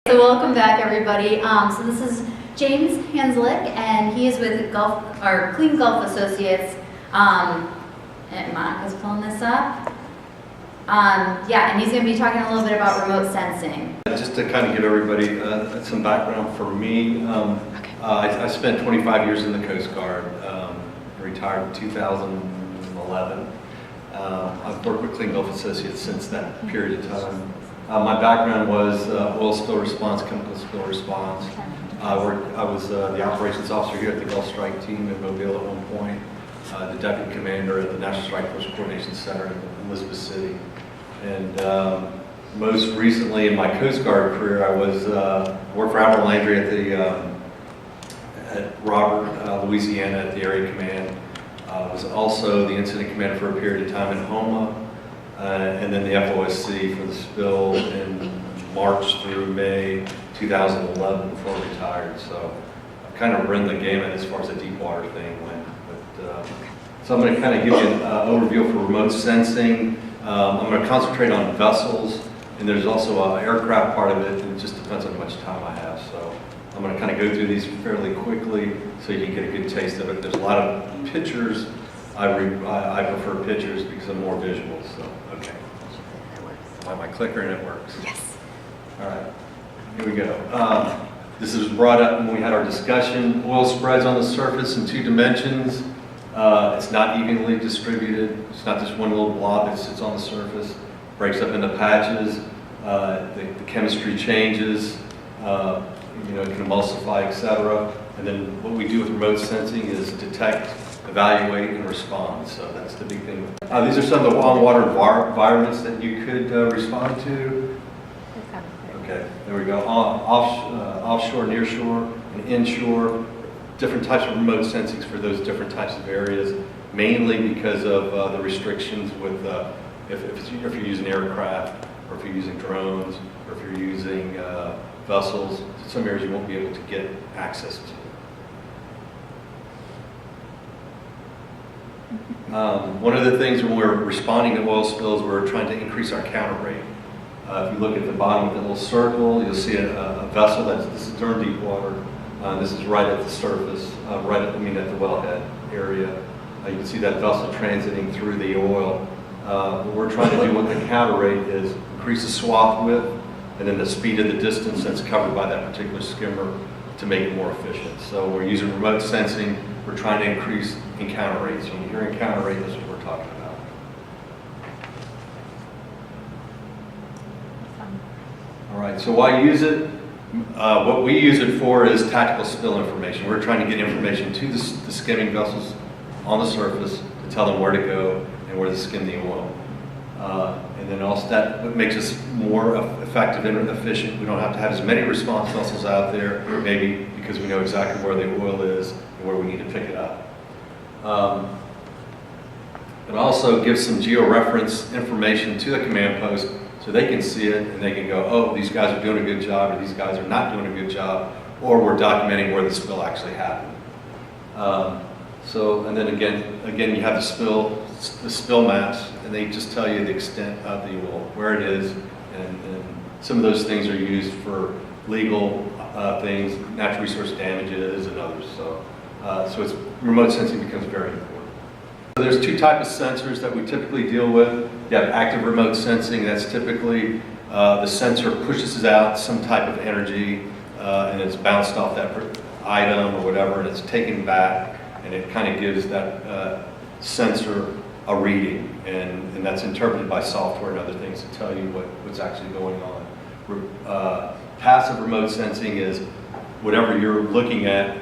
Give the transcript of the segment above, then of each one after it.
So welcome back, everybody. So this is James Hanslick, and he is with Clean Gulf Associates. And Monica's pulling this up. And he's going to be talking a little bit about remote sensing. Just to kind of give everybody some background for me, I spent 25 years in the Coast Guard. Retired in 2011. I've worked with Clean Gulf Associates since that period of time. My background was oil spill response, chemical spill response. I was the operations officer here at the Gulf Strike Team in Mobile at one point, the deputy commander at the National Strike Force Coordination Center in Elizabeth City. And most recently in my Coast Guard career, I worked for Admiral Landry at Robert, Louisiana at the Area Command. I was also the incident commander for a period of time in Homa. And then the FOSC for the spill in March through May 2011 before I retired. So I've kind of run the gamut as far as the deep water thing went. So I'm going to kind of give you an overview for remote sensing. I'm going to concentrate on vessels, and there's also an aircraft part of it. It just depends on how much time I have. So I'm going to kind of go through these fairly quickly so you can get a good taste of it. There's a lot of pictures. I prefer pictures because I'm more visual. So, okay. I have my clicker and it works. Yes. All right. Here we go. This was brought up when we had our discussion. Oil spreads on the surface in two dimensions. It's not evenly distributed. It's not just one little blob that sits on the surface. Breaks up into patches. The chemistry changes. It can emulsify, etc. And then what we do with remote sensing is detect, evaluate, and respond. So that's the big thing. These are some of the on-water environments that you could respond to. Okay, there we go. Offshore, nearshore, and inshore. Different types of remote sensings for those different types of areas, mainly because of the restrictions with if you're using aircraft, or if you're using drones, or if you're using vessels. Some areas you won't be able to get access to. One of the things when we're responding to oil spills, we're trying to increase our counter rate. If you look at the bottom of the little circle, you'll see a vessel this is during deep water. This is right at the surface, at the wellhead area. You can see that vessel transiting through the oil. What we're trying to do with the counter rate is increase the swath width and then the speed of the distance that's covered by that particular skimmer to make it more efficient. So we're using remote sensing. We're trying to increase encounter rates. When you hear encounter rate, that's what we're talking about. All right, so why use it? What we use it for is tactical spill information. We're trying to get information to the skimming vessels on the surface to tell them where to go and where to skim the oil. And then also that makes us more effective and efficient. We don't have to have as many response vessels out there, maybe because we know exactly where the oil is and where we need to pick it up. It also gives some georeference information to the command post so they can see it and they can go, oh, these guys are doing a good job, or these guys are not doing a good job, or we're documenting where the spill actually happened. And then again, you have the spill maps, and they just tell you the extent of the oil, where it is, and some of those things are used for legal things, natural resource damages, and others. So it's remote sensing becomes very important. So there's two types of sensors that we typically deal with. You have active remote sensing. That's typically the sensor pushes out some type of energy, and it's bounced off that item or whatever, and it's taken back, and it kind of gives that sensor a reading, and that's interpreted by software and other things to tell you what's actually going on. Passive remote sensing is whatever you're looking at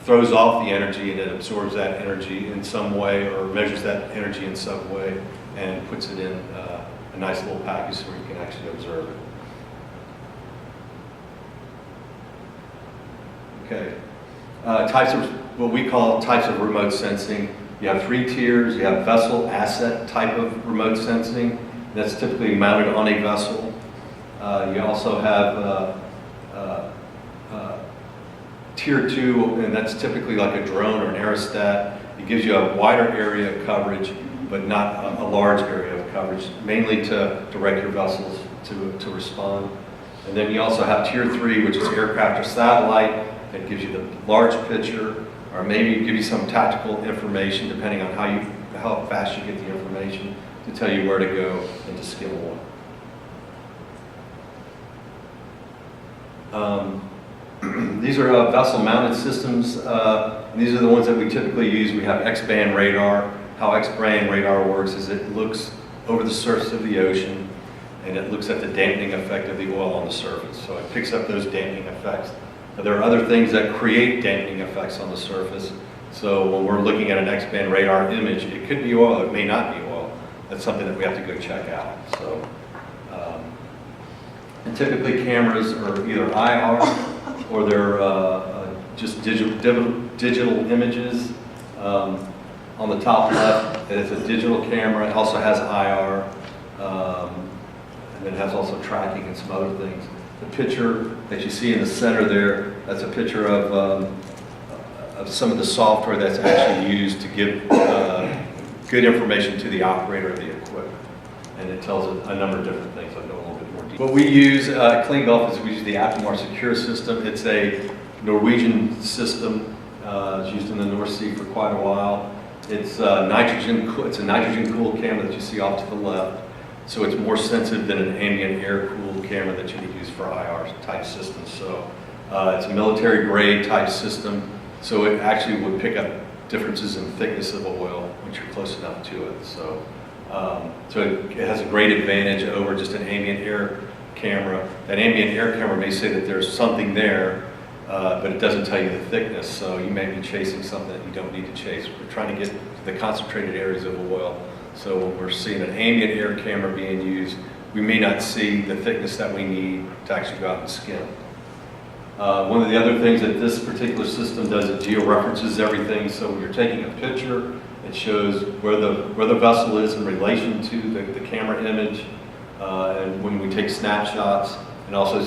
throws off the energy and it absorbs that energy in some way or measures that energy in some way and puts it in a nice little package where you can actually observe it. Okay. Types of what we call types of remote sensing. You have three tiers. You have vessel asset type of remote sensing. That's typically mounted on a vessel. You also have Tier 2, and that's typically like a drone or an aerostat. It gives you a wider area of coverage, but not a large area of coverage, mainly to direct your vessels to respond. And then you also have tier 3, which is aircraft or satellite, that gives you the large picture, or maybe give you some tactical information depending on how fast you get the information to tell you where to go and to skim oil. These are vessel-mounted systems. These are the ones that we typically use. We have Xband radar. How Xband radar works is it looks over the surface of the ocean, and it looks at the dampening effect of the oil on the surface. So it picks up those dampening effects. Now, there are other things that create dampening effects on the surface. So when we're looking at an Xband radar image, it could be oil, it may not be oil. That's something that we have to go check out. So, and typically cameras are either IR or they're just digital images. On the top left, it's a digital camera. It also has IR, and it has also tracking and some other things. The picture that you see in the center there, that's a picture of some of the software that's actually used to give good information to the operator of the equipment. And it tells a number of different things. I'll go a little bit more deep. What we use at Clean Gulf is we use the Waterbar Secure system. It's a Norwegian system. It's used in the North Sea for quite a while. It's a nitrogen-cooled camera that you see off to the left. So it's more sensitive than an ambient air-cooled camera that you would use for IR type systems. So it's a military-grade type system. So it actually would pick up differences in thickness of oil once you're close enough to it. So, it has a great advantage over just an ambient air camera. That ambient air camera may say that there's something there, but it doesn't tell you the thickness. So you may be chasing something that you don't need to chase. We're trying to get to the concentrated areas of oil. So when we're seeing an ambient air camera being used, we may not see the thickness that we need to actually go out and skim. One of the other things that this particular system does, it georeferences everything. So when you're taking a picture, it shows where the vessel is in relation to the camera image. And when we take snapshots, it also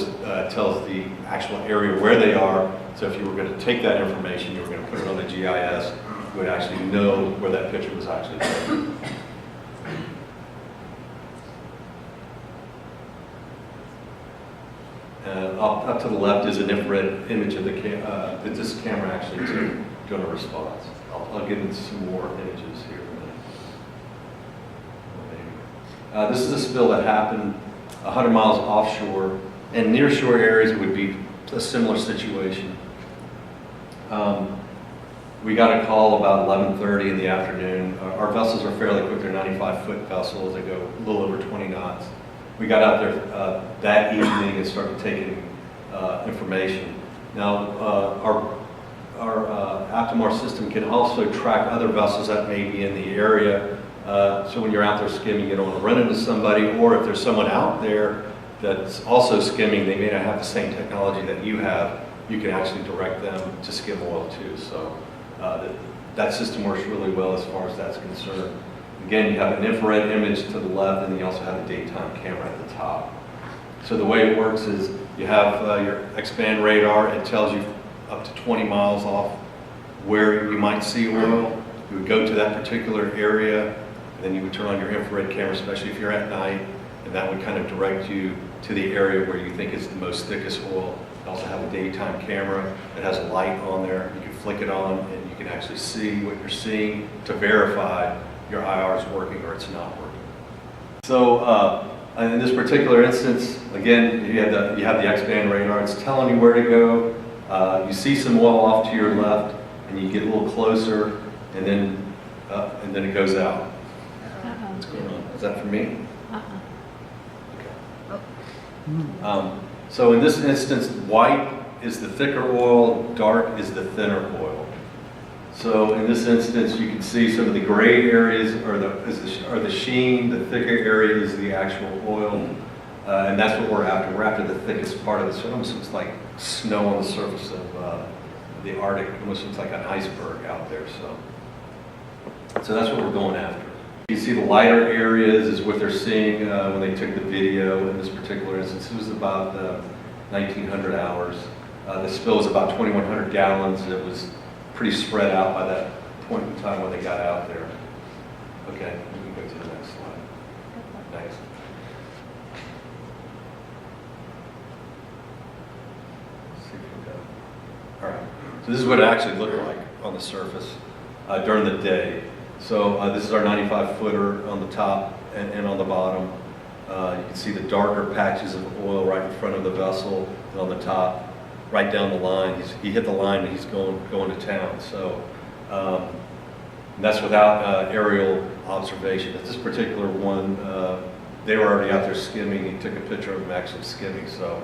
tells the actual area where they are. So if you were going to take that information, you were going to put it on the GIS, you would actually know where that picture was actually taken. Up to the left is an infrared image of that this camera actually doing a response. I'll get into some more images here in a minute. This is a spill that happened 100 miles offshore, and nearshore areas it would be a similar situation. We got a call about 11:30 in the afternoon. Our vessels are fairly quick. They're 95-foot vessels. They go a little over 20 knots. We got out there that evening and started taking information. Now, our Aptamar system can also track other vessels that may be in the area. So when you're out there skimming, you don't want to run into somebody, or if there's someone out there that's also skimming, they may not have the same technology that you have, you can actually direct them to skim oil too. So that system works really well as far as that's concerned. Again, you have an infrared image to the left, and you also have a daytime camera at the top. So the way it works is you have your Xband radar. It tells you up to 20 miles off where you might see oil. You would go to that particular area, and then you would turn on your infrared camera, especially if you're at night, and that would kind of direct you to the area where you think is the most thickest oil. You also have a daytime camera that has a light on there. You can flick it on, and you can actually see what you're seeing to verify your IR is working or it's not working. So in this particular instance, again, you have the Xband radar. It's telling you where to go. You see some oil off to your left, and you get a little closer, and then it goes out. What's going on? Is that for me? Okay. So in this instance, white is the thicker oil, dark is the thinner oil. So in this instance, you can see some of the gray areas are the sheen, the thicker area is the actual oil, and that's what we're after. We're after the thickest part of it. So it almost looks like snow on the surface of the Arctic. It almost looks like an iceberg out there. So that's what we're going after. You see the lighter areas is what they're seeing when they took the video in this particular instance. It was about 1,900 hours. The spill was about 2,100 gallons. It was pretty spread out by that point in time when they got out there. Okay, we can go to the next slide. Next. So this is what it actually looked like on the surface during the day. So this is our 95-footer on the top and on the bottom. You can see the darker patches of oil right in front of the vessel, and on the top, right down the line. He hit the line and he's going to town. So and that's without aerial observation. At this particular one, they were already out there skimming. He took a picture of them actually skimming. So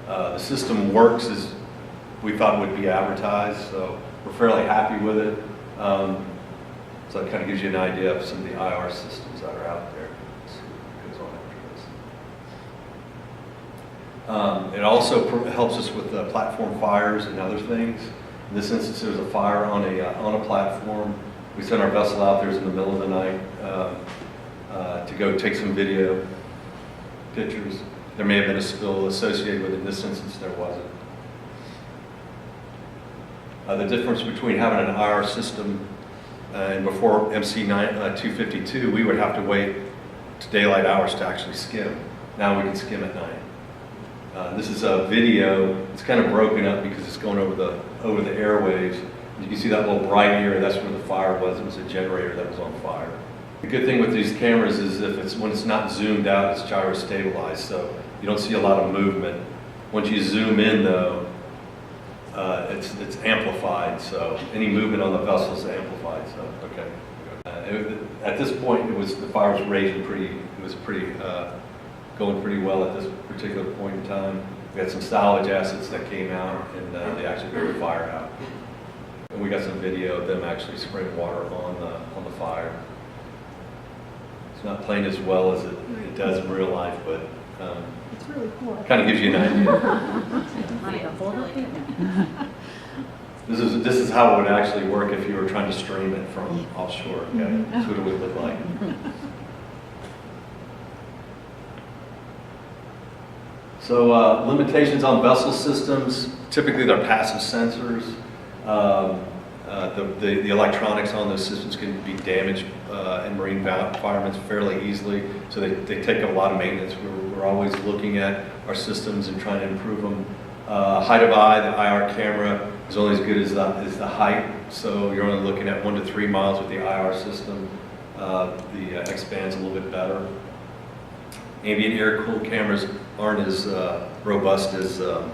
the system works as we thought it would be advertised. So we're fairly happy with it. So it kind of gives you an idea of some of the IR systems that are out there. Let's see what goes on after this. It also helps us with platform fires and other things. In this instance, there was a fire on a platform. We sent our vessel out there in the middle of the night to go take some video pictures. There may have been a spill associated with it. In this instance, there wasn't. The difference between having an IR system and before MC 252, we would have to wait to daylight hours to actually skim. Now we can skim at night. This is a video. It's kind of broken up because it's going over the airwaves. You can see that little bright area. That's where the fire was. It was a generator that was on fire. The good thing with these cameras is when it's not zoomed out, it's gyro stabilized, so you don't see a lot of movement. Once you zoom in, though, it's amplified. So any movement on the vessel is amplified. So okay. At this point, the fire was raging going pretty well at this particular point in time. We had some salvage assets that came out, and they actually put the fire out. And we got some video of them actually spraying water on the fire. It's not playing as well as it does in real life, but it's really cool. Kind of gives you an idea. This is how it would actually work if you were trying to stream it from offshore. Okay, that's what it would look like. So limitations on vessel systems. Typically, they're passive sensors. The electronics on those systems can be damaged in marine environments fairly easily, so they take a lot of maintenance. We're always looking at our systems and trying to improve them. Height of eye, the IR camera is only as good as the height, so you're only looking at 1 to 3 miles with the IR system. The Xband's a little bit better. Ambient air-cooled cameras aren't as robust as the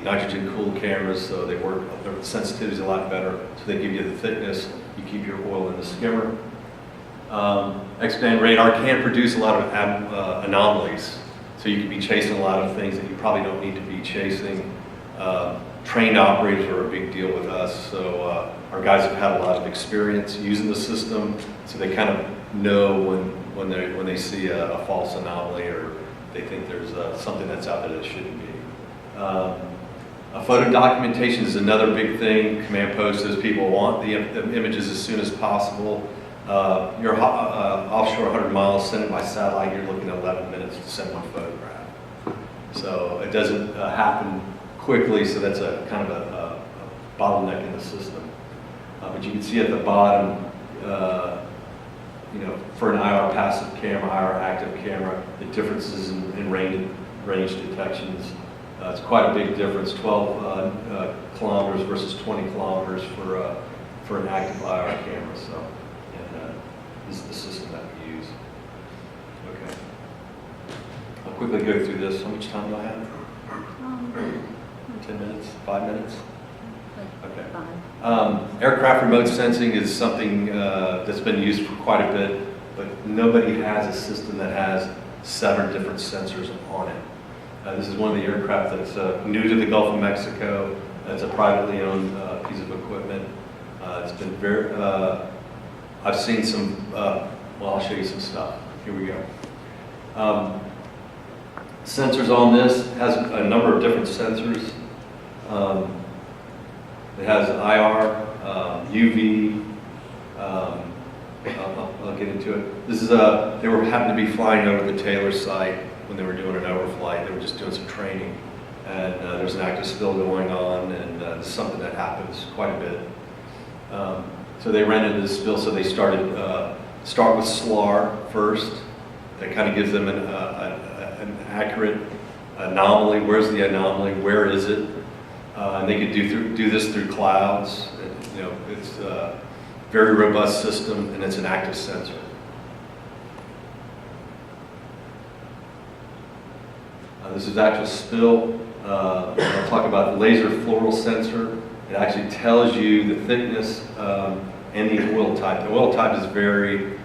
nitrogen-cooled cameras, so their sensitivity is a lot better, so they give you the thickness. You keep your oil in the skimmer. Xband radar can produce a lot of anomalies, so you can be chasing a lot of things that you probably don't need to be chasing. Trained operators are a big deal with us, so our guys have had a lot of experience using the system, so they kind of know when they see a false anomaly or they think there's something that's out there that shouldn't be. Photo documentation is another big thing. Command post says people want the images as soon as possible. You're offshore 100 miles, send it by satellite, you're looking at 11 minutes to send one photograph. So it doesn't happen quickly, so that's a kind of a bottleneck in the system. But you can see at the bottom, for an IR passive camera, IR active camera, the differences in range detections. It's quite a big difference, 12 kilometers versus 20 kilometers for an active IR camera. So, and this is the system that we use. Okay. I'll quickly go through this. How much time do I have? 10 minutes? 5 minutes? Okay. Aircraft remote sensing is something that's been used for quite a bit, but nobody has a system that has 7 different sensors on it. This is one of the aircraft that's new to the Gulf of Mexico. It's a privately owned piece of equipment. It's been very, I've seen some, well, I'll show you some stuff. Here we go. Sensors on this has a number of different sensors. It has IR, UV, I'll get into it. This is they happened to be flying over the Taylor site when they were doing an overflight. They were just doing some training, and there's an active spill going on, and this is something that happens quite a bit. So they ran into this spill, so they start with SLAR first. That kind of gives them an accurate anomaly. Where's the anomaly? Where is it? And they could do this through clouds. You know, it's a very robust system, and it's an active sensor. This is actual spill. I'll talk about the laser floral sensor. It actually tells you the thickness and the oil type. The oil type is very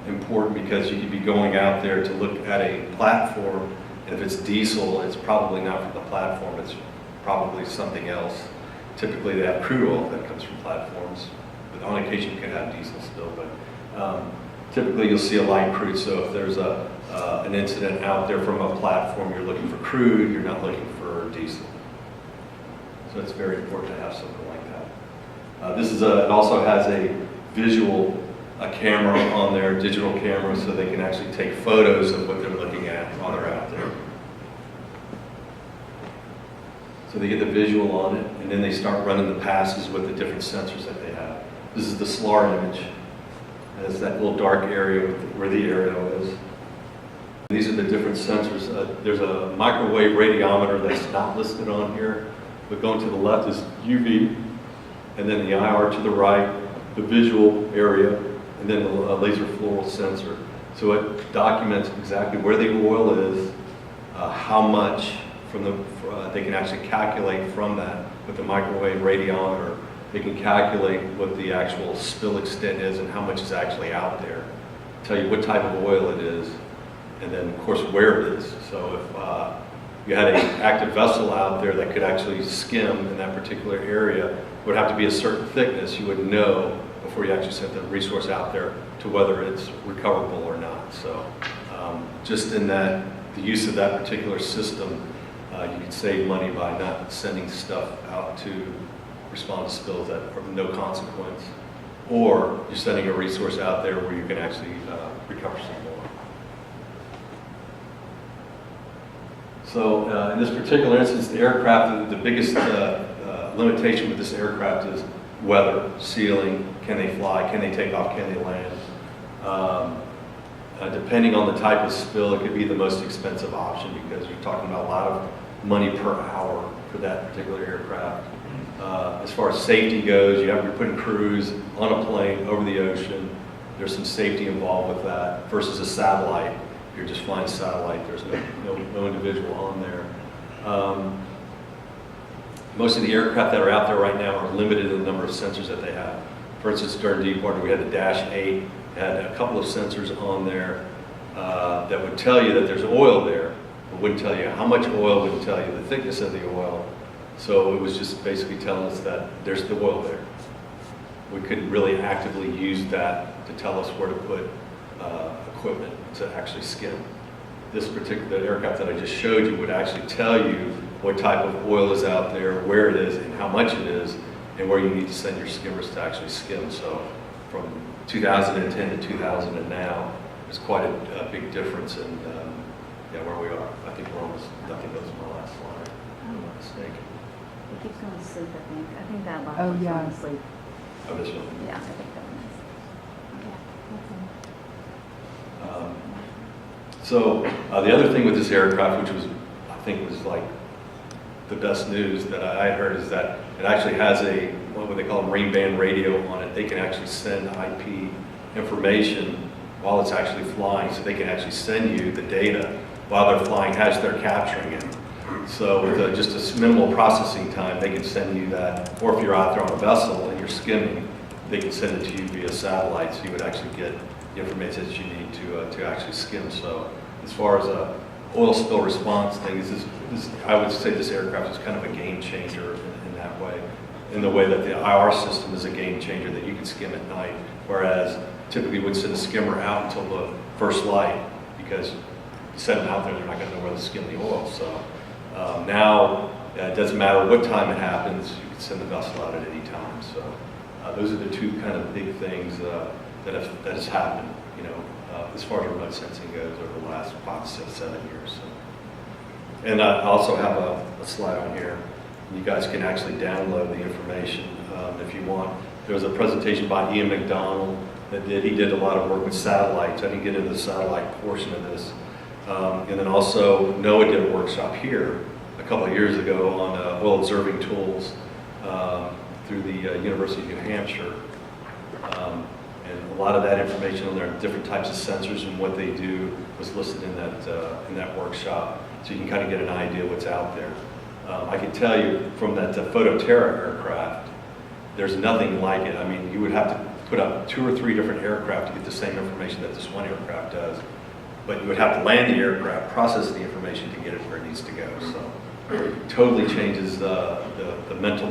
important because you could be going out there to look at a platform, and if it's diesel, it's probably not from the platform, it's probably something else. Typically they have crude oil that comes from platforms, but on occasion you can have diesel still, but typically you'll see a light crude, so if there's an incident out there from a platform, you're looking for crude, you're not looking for diesel. So it's very important to have something like that. It also has a visual camera on there, digital camera, so they can actually take photos of what they're looking at while they're out there. So they get the visual on it, and then they start running the passes with the different sensors that they have. This is the SLAR image. It's that little dark area where the aerial is. These are the different sensors. There's a microwave radiometer that's not listed on here, but going to the left is UV, and then the IR to the right, the visual area, and then the laser floral sensor. So it documents exactly where the oil is, how much they can actually calculate from that with the microwave radiometer. They can calculate what the actual spill extent is and how much is actually out there. Tell you what type of oil it is, and then of course where it is. So if you had an active vessel out there that could actually skim in that particular area, it would have to be a certain thickness. You would know before you actually sent the resource out there to whether it's recoverable or not. So just in that, the use of that particular system, you can save money by not sending stuff out to respond to spills that are of no consequence, or you're sending a resource out there where you can actually recover some more. So in this particular instance, the aircraft, the biggest limitation with this aircraft is weather, ceiling, can they fly, can they take off, can they land. Depending on the type of spill, it could be the most expensive option because you're talking about a lot of money per hour for that particular aircraft. As far as safety goes, you're putting crews on a plane over the ocean. There's some safety involved with that versus a satellite. You're just flying satellite. There's no individual on there. Most of the aircraft that are out there right now are limited in the number of sensors that they have. For instance, during Deepwater, we had the Dash 8, had a couple of sensors on there that would tell you that there's oil there, but wouldn't tell you how much oil, wouldn't tell you the thickness of the oil. So it was just basically telling us that there's the oil there. We couldn't really actively use that to tell us where to put equipment to actually skim. This particular aircraft that I just showed you would actually tell you what type of oil is out there, where it is, and how much it is, and where you need to send your skimmers to actually skim. So from 2010 to 2000 and now, there's quite a big difference in where we are. I think that was my last slide, if I'm not mistaken. He keeps going to sleep, I think. I think that last Oh, one's yeah. going to sleep. Oh, this one. Yeah, I think that one So the other thing with this aircraft, which was, I think was like the best news that I heard, is that it actually has what they call a marine band radio on it. They can actually send IP information while it's actually flying, so they can actually send you the data while they're flying as they're capturing it. So with just a minimal processing time, they can send you that, or if you're out there on a vessel and you're skimming, they can send it to you via satellite, so you would actually get the information that you need to actually skim. So as far as a oil spill response thing, I would say this aircraft is kind of a game changer in that way, in the way that the IR system is a game changer, that you can skim at night, whereas typically would send a skimmer out until the first light, because you send them out there, they're not going to know where to skim the oil. So now it doesn't matter what time it happens, you can send the vessel out at any time. So those are the two kind of big things that has happened, as far as remote sensing goes over the last 5, 6, 7 years. So. And I also have a slide on here. You guys can actually download the information if you want. There was a presentation by Ian McDonald he did a lot of work with satellites. I didn't get into the satellite portion of this. And then also NOAA did a workshop here a couple of years ago on oil observing tools through the University of New Hampshire. And a lot of that information on there, different types of sensors and what they do, was listed in that workshop. So you can kind of get an idea what's out there. I can tell you from that Phototerra aircraft, there's nothing like it. I mean, you would have to put up 2 or 3 different aircraft to get the same information that this one aircraft does. But you would have to land the aircraft, process the information to get it where it needs to go. So it totally changes the mental